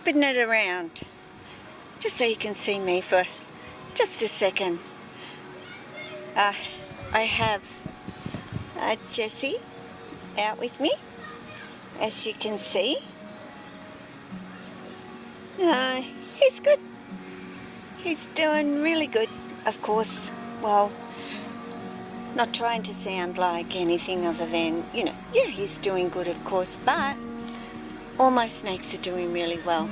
spin it around just so you can see me for just a second. I have Jesse out with me, as you can see. He's good. He's doing really good, of course. Well, not trying to sound like anything other than, yeah, he's doing good, of course, but all my snakes are doing really well.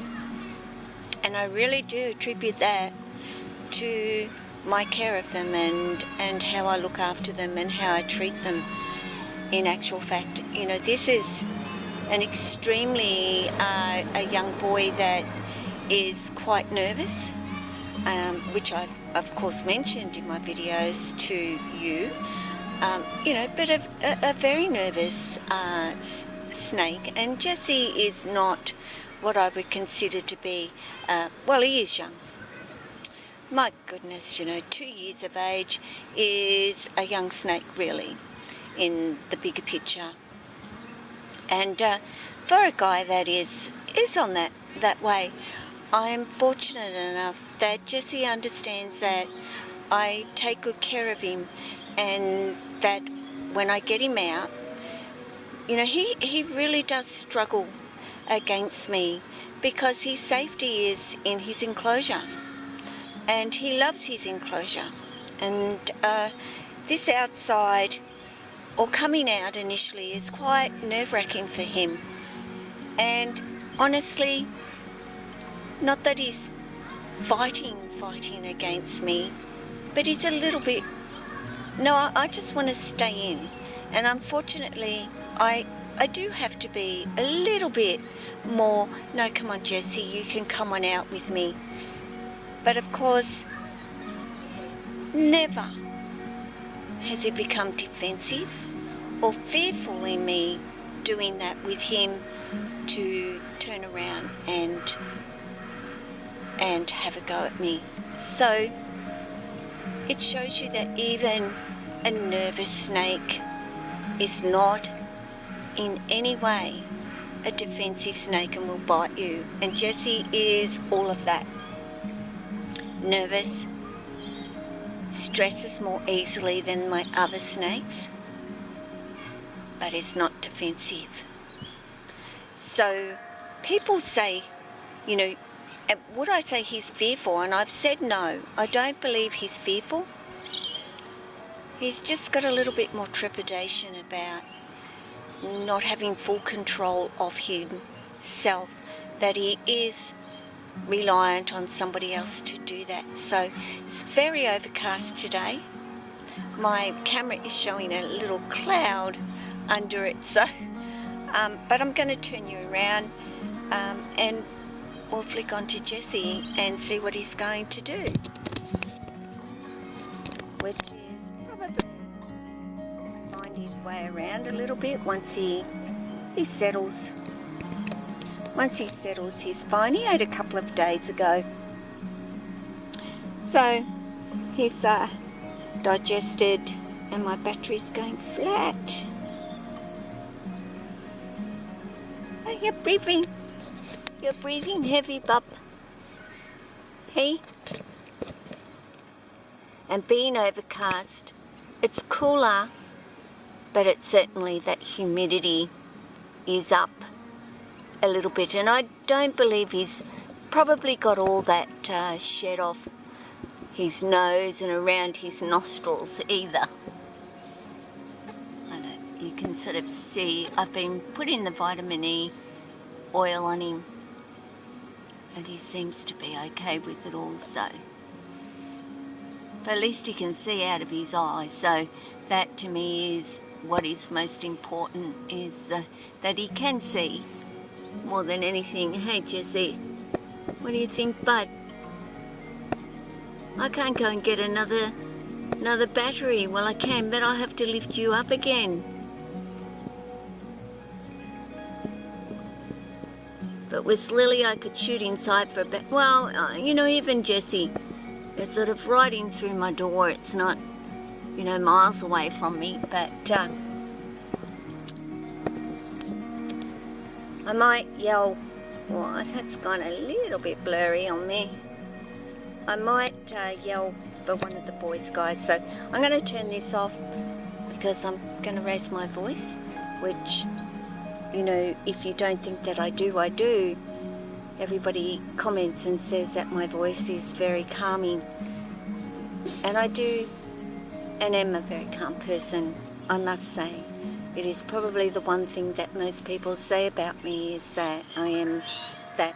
And I really do attribute that to my care of them and how I look after them and how I treat them. In actual fact, this is an extremely a young boy that is quite nervous, which I've of course mentioned in my videos to you, but a very nervous snake. And Jesse is not what I would consider to be, well, he is young. My goodness, 2 years of age is a young snake, really, in the bigger picture. And for a guy that is on that way, I am fortunate enough that Jesse understands that I take good care of him, and that when I get him out, he really does struggle against me, because his safety is in his enclosure, and he loves his enclosure. And this outside, or coming out initially, is quite nerve-wracking for him. And honestly, not that he's fighting against me, but he's a little bit, no, I just want to stay in. And unfortunately, I do have to be a little bit more, no, come on Jesse, you can come on out with me. But of course, never has he become defensive or fearful in me doing that with him, to turn around and have a go at me. So it shows you that even a nervous snake is not in any way a defensive snake and will bite you. And Jesse is all of that. Nervous, stresses more easily than my other snakes, but is not defensive. So people say, would I say he's fearful? And I've said no, I don't believe he's fearful. He's just got a little bit more trepidation about not having full control of himself, that he is reliant on somebody else to do that. So it's very overcast today. My camera is showing a little cloud under it, so but I'm going to turn you around and we'll flick on to Jesse and see what he's going to do, which is probably find his way around a little bit once he settles. Once he settles, he's fine. He ate a couple of days ago, so he's digested, and my battery's going flat. Oh, you're breathing heavy, bub. Hey? And being overcast, it's cooler, but it's certainly that humidity is up a little bit, and I don't believe he's probably got all that shed off his nose and around his nostrils either. I don't, you can sort of see I've been putting the vitamin E oil on him, and he seems to be okay with it also. But at least he can see out of his eye, so that to me is what is most important, is that he can see more than anything. Hey Jesse, what do you think, bud? I can't go and get another battery. Well, I can, but I'll have to lift you up again. But with Lily, I could shoot inside for a bit. Well, even Jesse, it's sort of right in through my door. It's not, miles away from me, but I might yell Well, that's gone a little bit blurry on me. I might yell for one of the Boy Scouts, so I'm going to turn this off because I'm going to raise my voice, which, you know, if you don't think that I do, I do. Everybody comments and says that my voice is very calming, and I do, and am a very calm person, I must say. It is probably the one thing that most people say about me is that I am that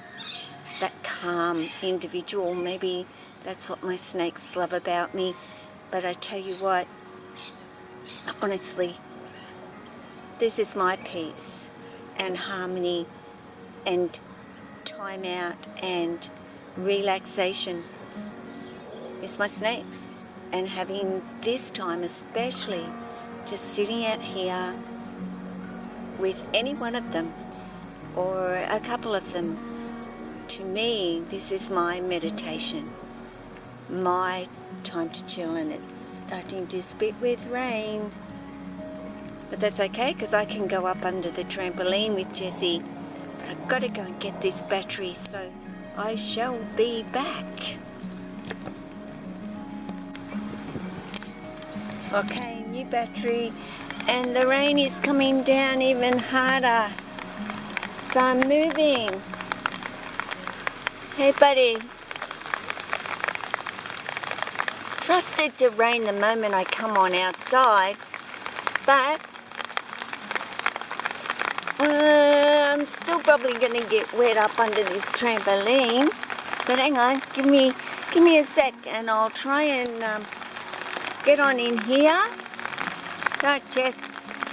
calm individual. Maybe that's what my snakes love about me. But I tell you what, honestly, this is my peace and harmony and time out and relaxation. It's my snakes. And having this time especially, just sitting out here with any one of them or a couple of them, to me this is my meditation, my time to chill. And it's starting to spit with rain, but that's okay because I can go up under the trampoline with Jessie. But I've got to go and get this battery, so I shall be back. Okay, new battery, and the rain is coming down even harder, so I'm moving. Hey buddy. Trusted to rain the moment I come on outside, but I'm still probably going to get wet up under this trampoline. But hang on, give me a sec and I'll try and get on in here. Right, Jess,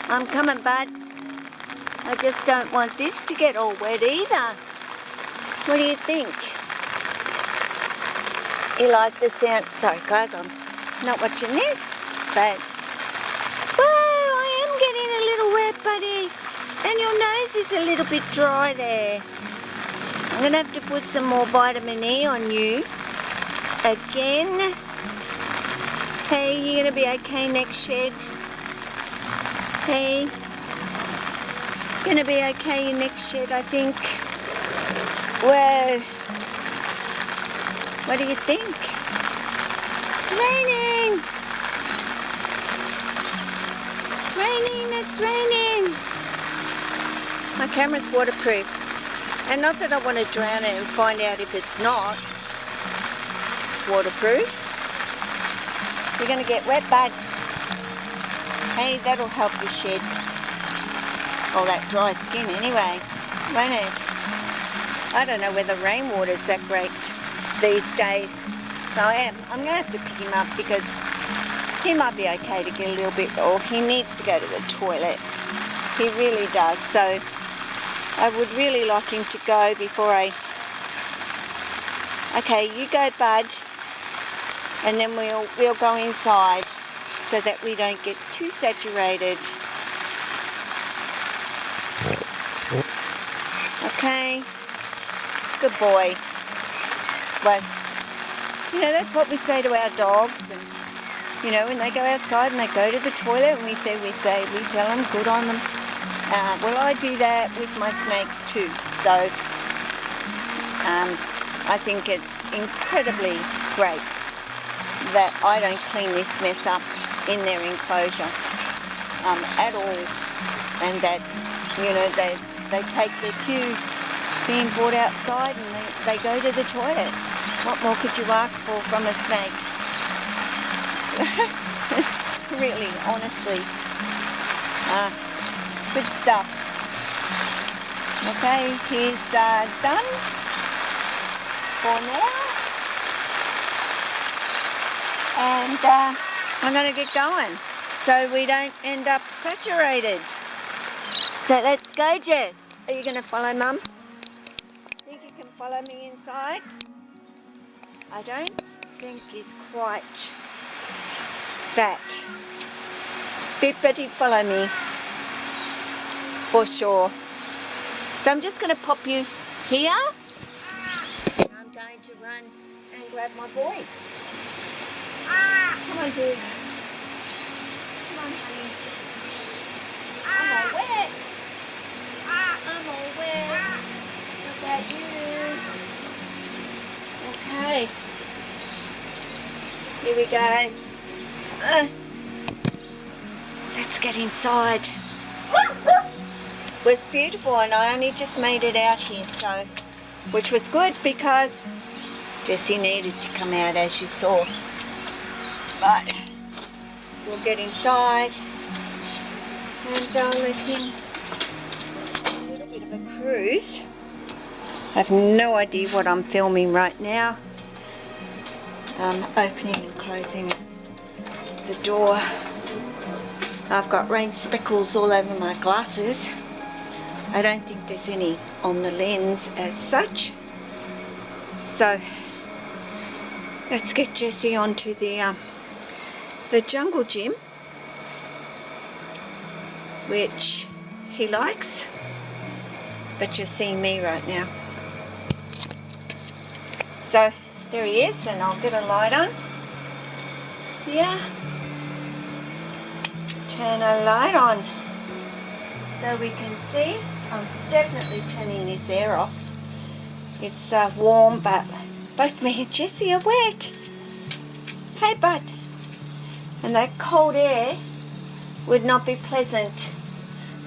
I'm coming, bud. I just don't want this to get all wet either. What do you think? You like the sound? Sorry guys, I'm not watching this, but whoa, I am getting a little wet, buddy. And your nose is a little bit dry there. I'm going to have to put some more vitamin E on you. Again. Hey, you going to be okay next shed? Hey, going to be okay in next shed, I think. Whoa. What do you think? It's raining! It's raining, it's raining! My camera's waterproof. And not that I want to drown it and find out if it's not waterproof. You're going to get wet, bud. Hey, that'll help you shed all that dry skin anyway, won't it? I don't know whether rainwater's that great these days. So I'm going to have to pick him up because he might be okay to get a little bit, or he needs to go to the toilet. He really does. So I would really like him to go before I... Okay, you go, bud. And then we'll go inside so that we don't get too saturated. Okay, good boy. But, you know, that's what we say to our dogs. And, you know, when they go outside and they go to the toilet, and we tell them good on them. Well, I do that with my snakes too. So, I think it's incredibly great that I don't clean this mess up in their enclosure at all, and that, you know, they take their cue being brought outside and they go to the toilet. What more could you ask for from a snake? Really, honestly. Good stuff. Okay, he's done for now. And I'm going to get going so we don't end up saturated. So let's go, Jess. Are you going to follow Mum? Think you can follow me inside? I don't think he's quite that. But he'd follow me for sure. So I'm just going to pop you here. And I'm going to run and grab my boy. Come on, dude. Come on, honey. I'm all wet. I'm all wet. What about you? here we go. Let's get inside. It was beautiful, and I only just made it out here, so, which was good because Jesse needed to come out, as you saw. But we'll get inside and let him a little bit of a cruise. I have no idea what I'm filming right now. I'm opening and closing the door. I've got rain speckles all over my glasses. I don't think there's any on the lens as such. So let's get Jesse onto the jungle gym, which he likes, but you're seeing me right now. So there he is, and I'll get a light on. Yeah. Turn a light on so we can see. I'm definitely turning his air off. It's warm, but both me and Jesse are wet. Hey, bud. And that cold air would not be pleasant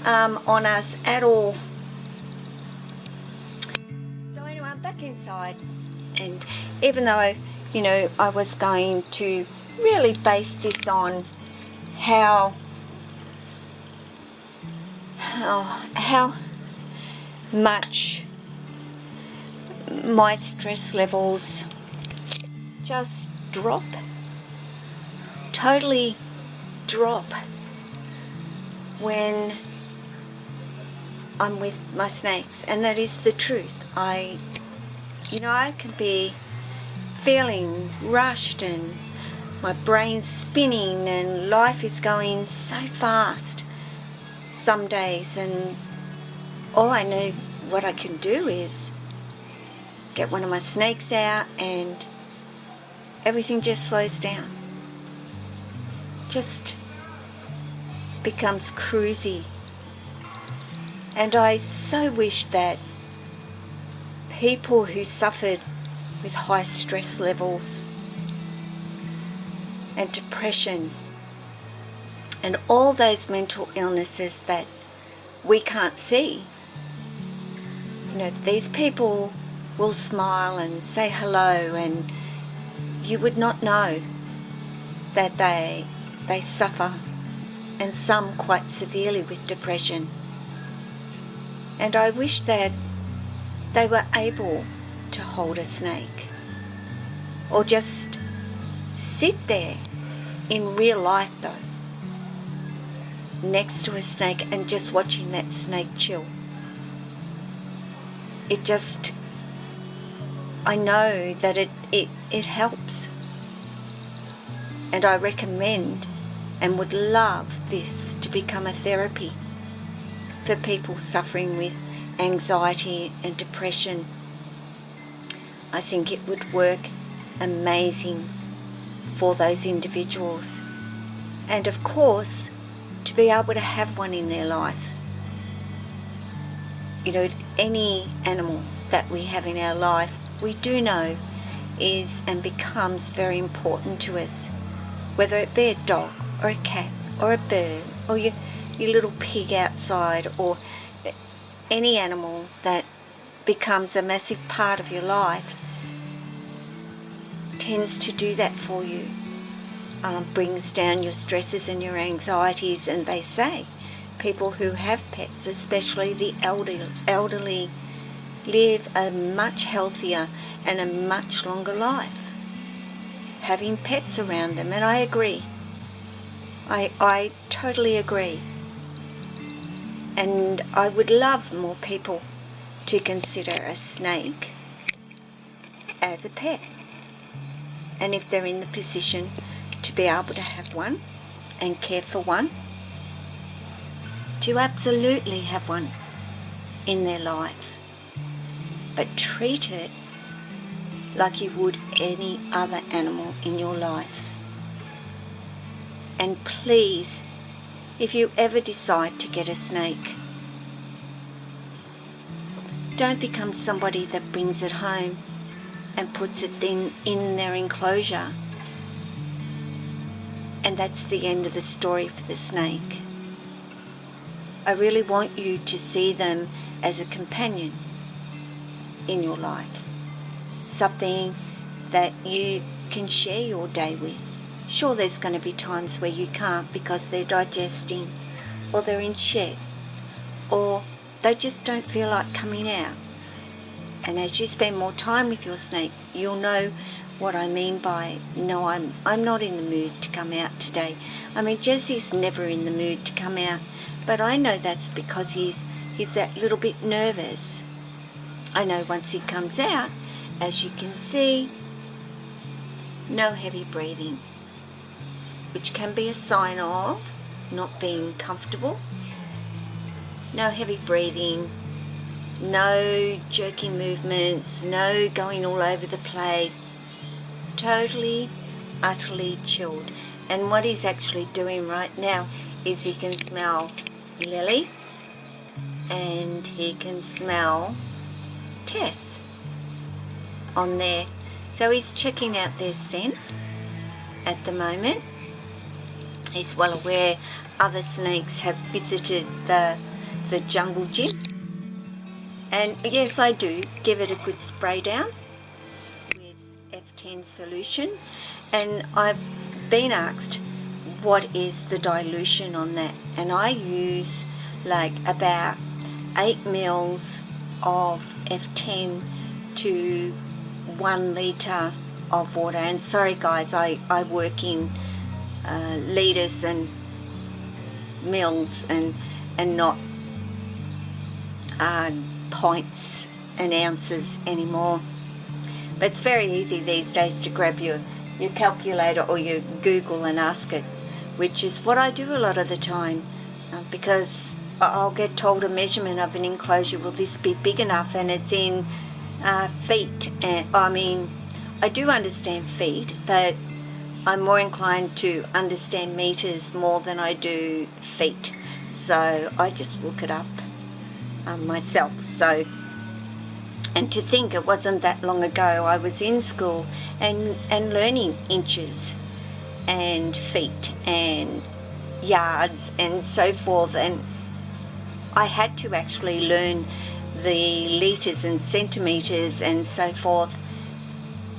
on us at all. So anyway, I'm back inside, and even though, you know, I was going to really base this on how much my stress levels just drop, totally drop when I'm with my snakes, and that is the truth. I can be feeling rushed and my brain's spinning and life is going so fast some days, and all I know what I can do is get one of my snakes out and everything just slows down. Just becomes cruisy. And I so wish that people who suffered with high stress levels and depression and all those mental illnesses that we can't see, you know, these people will smile and say hello, and you would not know that they suffer, and some quite severely, with depression. And I wish that they were able to hold a snake, or just sit there in real life though, next to a snake and just watching that snake chill. It just, I know that it helps, and I recommend and would love this to become a therapy for people suffering with anxiety and depression. I think it would work amazing for those individuals, and of course to be able to have one in their life. You know, any animal that we have in our life, we do know is and becomes very important to us, whether it be a dog or a cat or a bird or your little pig outside, or any animal that becomes a massive part of your life, tends to do that for you, brings down your stresses and your anxieties. And they say people who have pets, especially the elderly, live a much healthier and a much longer life having pets around them. And I agree. I totally agree. And I would love more people to consider a snake as a pet. And if they're in the position to be able to have one and care for one, to absolutely have one in their life. But treat it like you would any other animal in your life. And please, if you ever decide to get a snake, don't become somebody that brings it home and puts it in their enclosure And that's the end of the story for the snake. I really want you to see them as a companion in your life. Something that you can share your day with. Sure, there's going to be times where you can't because they're digesting, or they're in shed, or they just don't feel like coming out. And as you spend more time with your snake, you'll know what I mean by, no, I'm not in the mood to come out today. I mean, Jesse's never in the mood to come out, but I know that's because he's that little bit nervous. I know once he comes out, as you can see, no heavy breathing, which can be a sign of not being comfortable. No heavy breathing, no jerking movements, no going all over the place. Totally, utterly chilled. And what he's actually doing right now is he can smell Lily and he can smell Tess on there. So he's checking out their scent at the moment. He's well aware other snakes have visited the jungle gym. And yes, I do give it a good spray down with F10 solution. And I've been asked what is the dilution on that. And I use like about 8 mils of F10 to 1 litre of water. And sorry guys, I work in litres and mils and not pints and ounces anymore. But it's very easy these days to grab your calculator or your Google and ask it, which is what I do a lot of the time, because I'll get told a measurement of an enclosure, will this be big enough, and it's in feet. And I mean, I do understand feet, but I'm more inclined to understand meters more than I do feet. So I just look it up myself. So, and to think it wasn't that long ago I was in school and learning inches and feet and yards and so forth, and I had to actually learn the litres and centimetres and so forth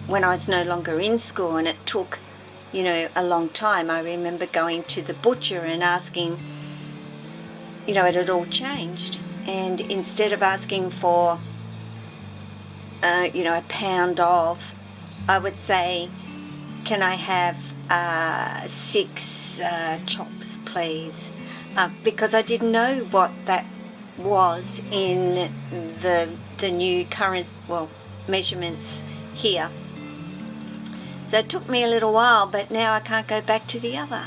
when I was no longer in school, and it took, you know, a long time. I remember going to the butcher and asking, you know, it had all changed, and instead of asking for you know, a pound of, I would say, can I have 6 chops please, because I didn't know what that was in the new current, well, measurements here. So it took me a little while, but now I can't go back to the other.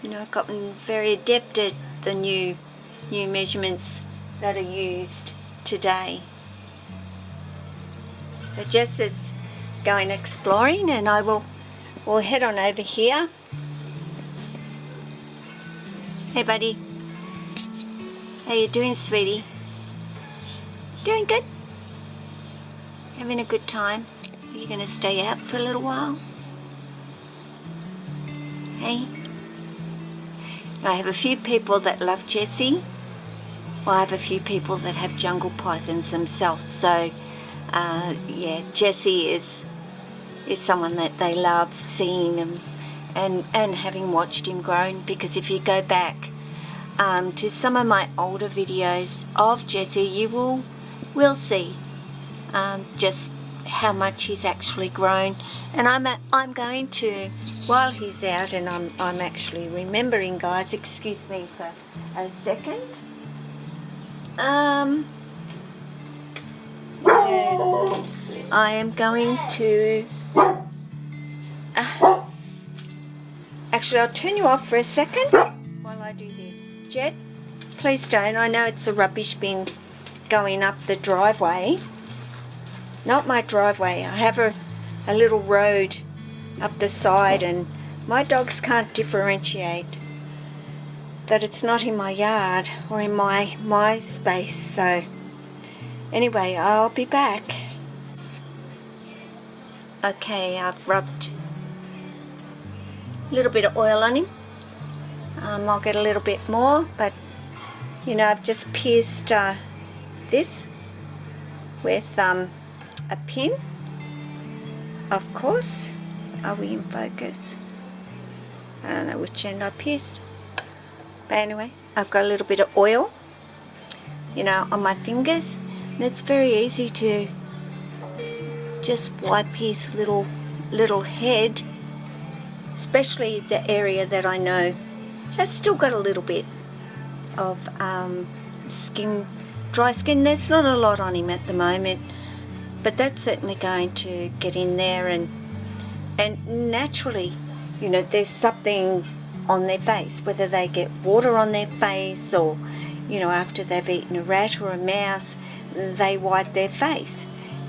You know, I've gotten very adept at the new measurements that are used today. So Jess is going exploring, and I will head on over here. Hey buddy, how you doing, sweetie? Doing good? Having a good time? Are you going to stay out for a little while? Hey? I have a few people that love Jessie. Well, I have a few people that have jungle pythons themselves. So, yeah, Jessie is someone that they love seeing him and having watched him grown. Because if you go back to some of my older videos of Jessie, you will see just how much he's actually grown. And I'm going to, while he's out, and I'm actually remembering, guys, excuse me for a second. Yeah, I am going to actually, I'll turn you off for a second while I do this. Jed, please don't. I know it's a rubbish bin going up the driveway. Not my driveway. I have a little road up the side, and my dogs can't differentiate that it's not in my yard or in my space. So anyway, I'll be back. Okay, I've rubbed little bit of oil on him. I'll get a little bit more, but you know, I've just pierced this with a pin, of course. Are we in focus? I don't know which end I pierced, but anyway, I've got a little bit of oil, you know, on my fingers, and it's very easy to just wipe his little head, especially the area that I know has still got a little bit of skin, dry skin. There's not a lot on him at the moment, but that's certainly going to get in there, and naturally, you know, there's something on their face, whether they get water on their face or, you know, after they've eaten a rat or a mouse, they wipe their face.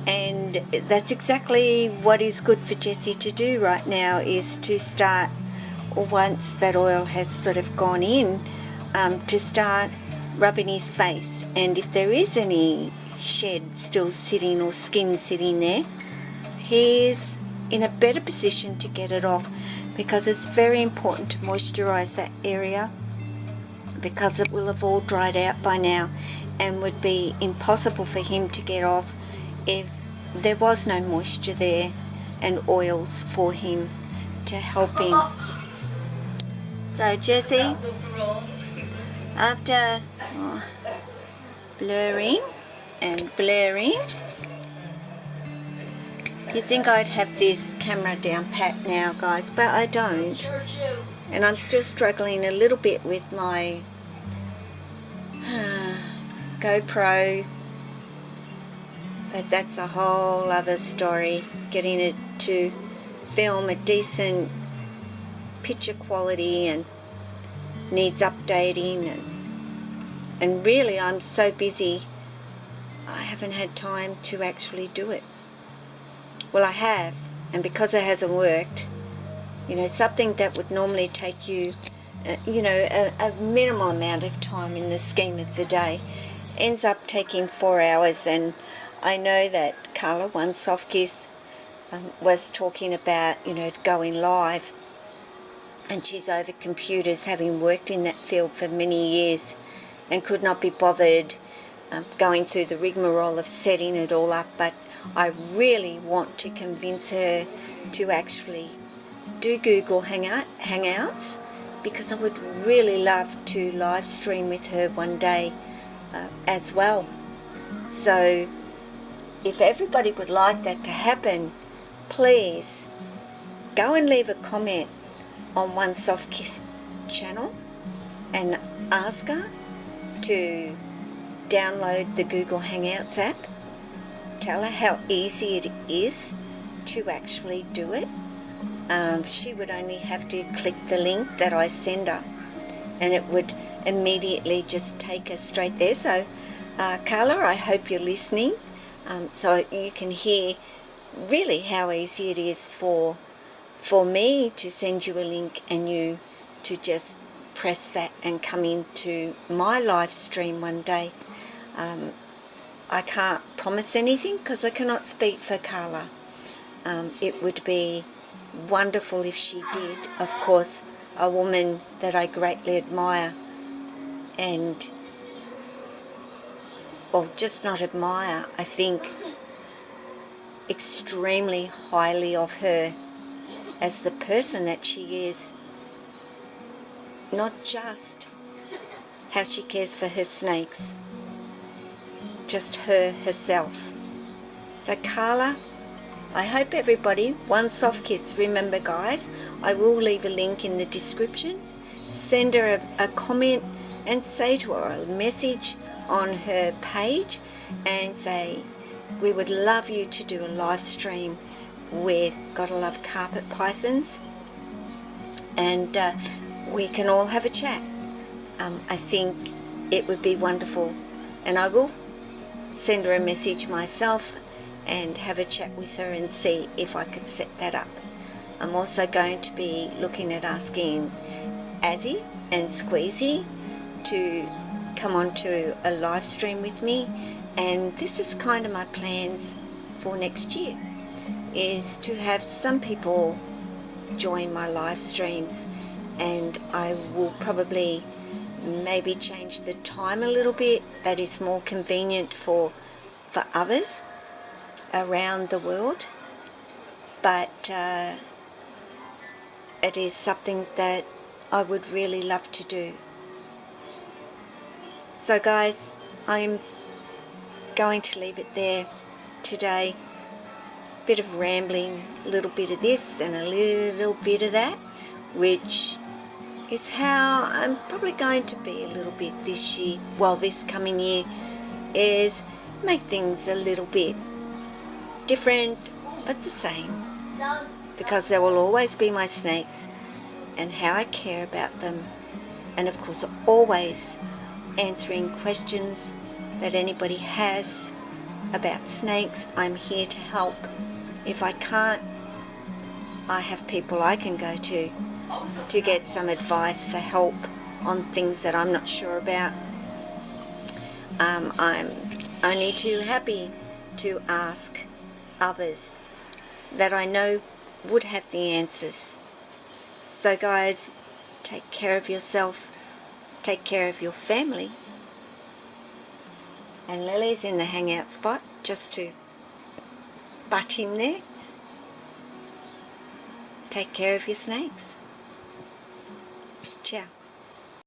And that's exactly what is good for Jesse to do right now, is to start, once that oil has sort of gone in, to start rubbing his face. And if there is any shed still sitting or skin sitting there, he's in a better position to get it off, because it's very important to moisturize that area, because it will have all dried out by now and would be impossible for him to get off if there was no moisture there and oils for him to help him. So Jesse, after blurring and blaring, you'd think I'd have this camera down pat now, guys, but I don't. And I'm still struggling a little bit with my GoPro, but that's a whole other story, getting it to film a decent picture quality and needs updating, and really I'm so busy I haven't had time to actually do it. Well, I have, and because it hasn't worked, you know, something that would normally take you you know, a minimal amount of time in the scheme of the day ends up taking 4 hours. And I know that Carla, One Soft Kiss, was talking about, you know, going live, and she's over computers, having worked in that field for many years, and could not be bothered going through the rigmarole of setting it all up. But I really want to convince her to actually do Google Hangouts, because I would really love to live stream with her one day as well. So if everybody would like that to happen, please go and leave a comment on One Soft Kiss channel and ask her to download the Google Hangouts app. Tell her how easy it is to actually do it. She would only have to click the link that I send her, and it would immediately just take her straight there. So Carla, I hope you're listening, so you can hear really how easy it is for me to send you a link and you to just press that and come into my live stream one day. I can't promise anything because I cannot speak for Carla. It would be wonderful if she did. Of course, a woman that I greatly admire, and, well, just not admire, I think extremely highly of her as the person that she is, not just how she cares for her snakes, just herself. So Carla, I hope everybody, One Soft Kiss, remember guys, I will leave a link in the description. Send her a comment and say to her, a message on her page, and say, we would love you to do a live stream with Gotta Love Carpet Pythons, and we can all have a chat. I think it would be wonderful, and I will send her a message myself and have a chat with her and see if I can set that up. I'm also going to be looking at asking Azzy and Squeezy to come on to a live stream with me, and this is kind of my plans for next year, is to have some people join my live streams, and I will probably maybe change the time a little bit. That is more convenient for others around the world, but it is something that I would really love to do. So guys, I'm going to leave it there today. Bit of rambling, a little bit of this and a little bit of that, which is how I'm probably going to be a little bit this year, well, this coming year, is make things a little bit different but the same, because there will always be my snakes and how I care about them, and of course always answering questions that anybody has about snakes. I'm here to help. If I can't, I have people I can go to get some advice for help on things that I'm not sure about. I'm only too happy to ask others that I know would have the answers. So guys, take care of yourself, take care of your family. And Lily's in the hangout spot just to butt in there. Take care of your snakes. Ciao.